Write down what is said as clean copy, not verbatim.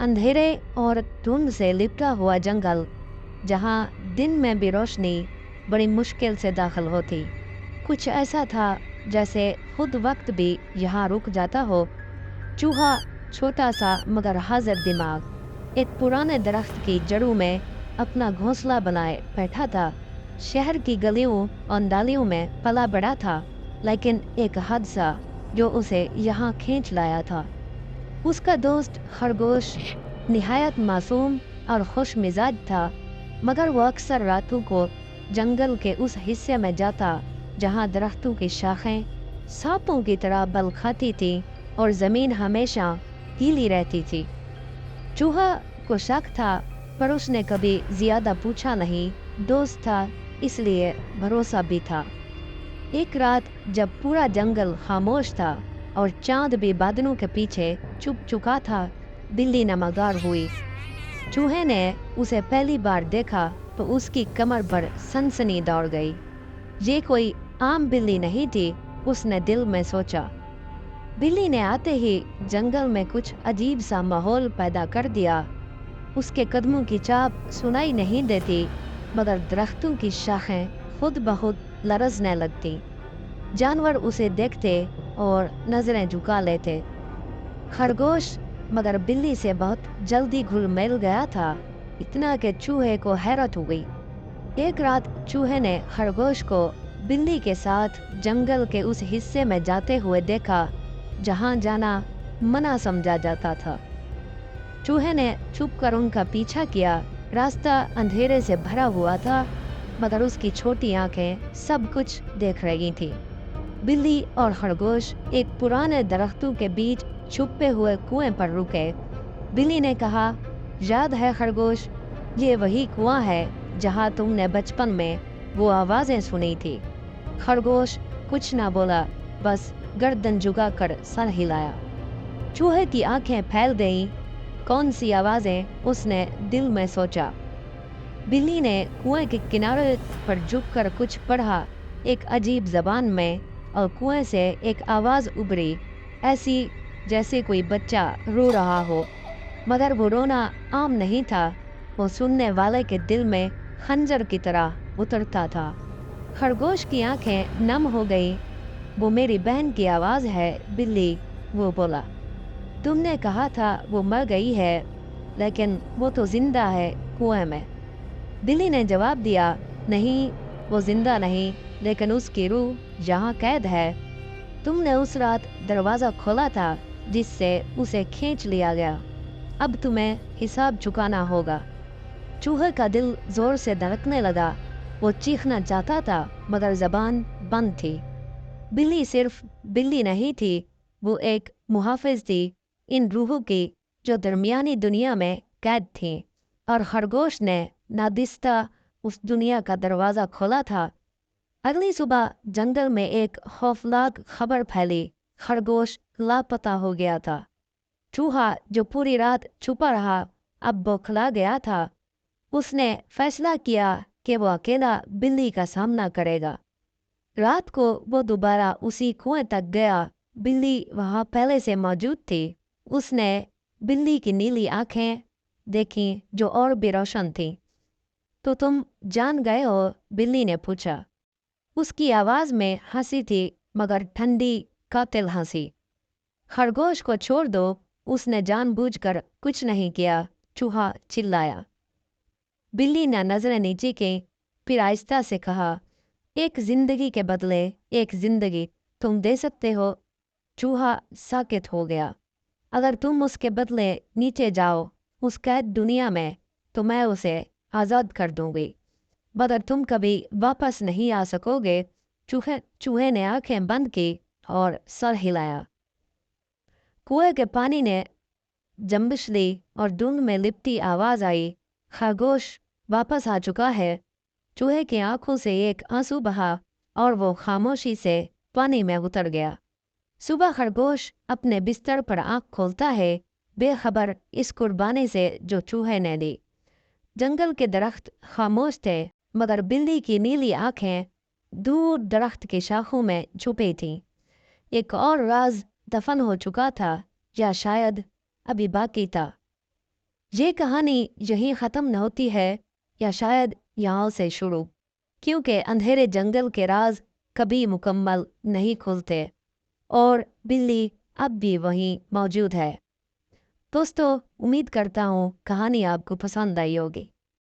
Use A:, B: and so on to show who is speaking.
A: अंधेरे और धुंध से लिपटा हुआ जंगल, जहाँ दिन में भी रोशनी बड़ी मुश्किल से दाखिल होती। कुछ ऐसा था जैसे खुद वक्त भी यहाँ रुक जाता हो। चूहा, छोटा सा मगर हाजिर दिमाग, एक पुराने दरख्त की जड़ों में अपना घोंसला बनाए बैठा था। शहर की गलियों और नालियों में पला बड़ा था, लेकिन एक हादसा जो उसे यहाँ खींच लाया था। उसका दोस्त खरगोश निहायत मासूम और खुश मिजाज था, मगर वो अक्सर रातों को जंगल के उस हिस्से में जाता जहाँ दरख्तों की शाखें सांपों की तरह बल खाती थी और ज़मीन हमेशा गीली रहती थी। चूहा को शक था, पर उसने कभी ज़्यादा पूछा नहीं। दोस्त था, इसलिए भरोसा भी था। एक रात जब पूरा जंगल खामोश था और चांद भी बादलों के पीछे छुप चुका था, बिल्ली नमदार हुई। चूहे ने उसे पहली बार देखा तो उसकी कमर पर सनसनी दौड़ गई। ये कोई आम बिल्ली नहीं थी, उसने दिल में सोचा। बिल्ली ने आते ही जंगल में कुछ अजीब सा माहौल पैदा कर दिया। उसके कदमों की चाप सुनाई नहीं देती, मगर दरख्तों की शाखें खुद ब खुद लरजने लगती। जानवर उसे देखते और नजरें झुका लेते। खरगोश मगर बिल्ली से बहुत जल्दी घुल मिल गया था, इतना कि चूहे को हैरत हो गई। एक रात चूहे ने खरगोश को बिल्ली के साथ जंगल के उस हिस्से में जाते हुए देखा जहां जाना मना समझा जाता था। चूहे ने छुप कर उनका पीछा किया। रास्ता अंधेरे से भरा हुआ था, मगर उसकी छोटी आंखें सब कुछ देख रही थी। बिल्ली और खरगोश एक पुराने दरख्तों के बीच छुपे हुए कुएं पर रुके। बिल्ली ने कहा, याद है खरगोश, ये वही कुआं है जहां तुमने बचपन में वो आवाजें सुनी थी। खरगोश कुछ ना बोला, बस गर्दन झुकाकर सर हिलाया। चूहे की आंखें फैल गईं। कौन सी आवाजें, उसने दिल में सोचा। बिल्ली ने कुएं के किनारे पर झुककर कुछ पढ़ा, एक अजीब जबान में, और कुएं से एक आवाज उभरी, ऐसी जैसे कोई बच्चा रो रहा हो। मगर वो रोना आम नहीं था, वो सुनने वाले के दिल में खंजर की तरह उतरता था। खरगोश की आंखें नम हो गई। वो मेरी बहन की आवाज है बिल्ली, वो बोला। तुमने कहा था वो मर गई है, लेकिन वो तो जिंदा है कुएं में। बिल्ली ने जवाब दिया, नहीं, वो जिंदा नहीं, लेकिन उसकी रूह यहाँ कैद है। तुमने उस रात दरवाजा खोला था जिससे उसे खींच लिया गया। अब तुम्हें हिसाब चुकाना होगा। चूहे का दिल जोर से धड़कने लगा। वो चीखना चाहता था, मगर जबान बंद थी। बिल्ली सिर्फ बिल्ली नहीं थी, वो एक मुहाफिज थी इन रूहों की जो दरमियानी दुनिया में कैद थी। और खरगोश ने नादिस्ता उस दुनिया का दरवाज़ा खोला था। अगली सुबह जंगल में एक खौफनाक खबर फैली, खरगोश लापता हो गया था। चूहा जो पूरी रात छुपा रहा, अब बौखला गया था। उसने फैसला किया कि वो अकेला बिल्ली का सामना करेगा। रात को वो दोबारा उसी कुएं तक गया। बिल्ली वहां पहले से मौजूद थी। उसने बिल्ली की नीली आंखें देखी जो और भी रोशन थी। तो तुम जान गए हो? बिल्ली ने पूछा। उसकी आवाज में हंसी थी, मगर ठंडी कातिल हंसी। खरगोश को छोड़ दो, उसने जानबूझकर कुछ नहीं किया, चूहा चिल्लाया। बिल्ली ने नजरें नीचे की, फिर आहिस्ता से कहा, एक जिंदगी के बदले एक जिंदगी तुम दे सकते हो। चूहा साकित हो गया। अगर तुम उसके बदले नीचे जाओ उस कैद दुनिया में, तो मैं उसे आज़ाद कर दूंगी, मगर तुम कभी वापस नहीं आ सकोगे। चूहे ने आंखें बंद की और सर हिलाया। कुएं के पानी ने जंबिश ली और धुंध में लिपटी आवाज आई, खरगोश वापस आ चुका है। चूहे की आंखों से एक आंसू बहा और वो खामोशी से पानी में उतर गया। सुबह खरगोश अपने बिस्तर पर आंख खोलता है, बेखबर इस कुर्बानी से जो चूहे ने दी। जंगल के दरख्त खामोश थे, मगर बिल्ली की नीली आंखें दूर दरख्त की शाखों में छुपी थीं। एक और राज दफन हो चुका था, या शायद अभी बाकी था। یہ کہانی یہیں ختم نہ ہوتی ہے یا شاید یہاں سے شروع، کیونکہ اندھیرے جنگل کے راز کبھی مکمل نہیں کھلتے اور بلی اب بھی وہیں موجود ہے۔ دوستو، امید کرتا ہوں کہانی آپ کو پسند آئی ہوگی۔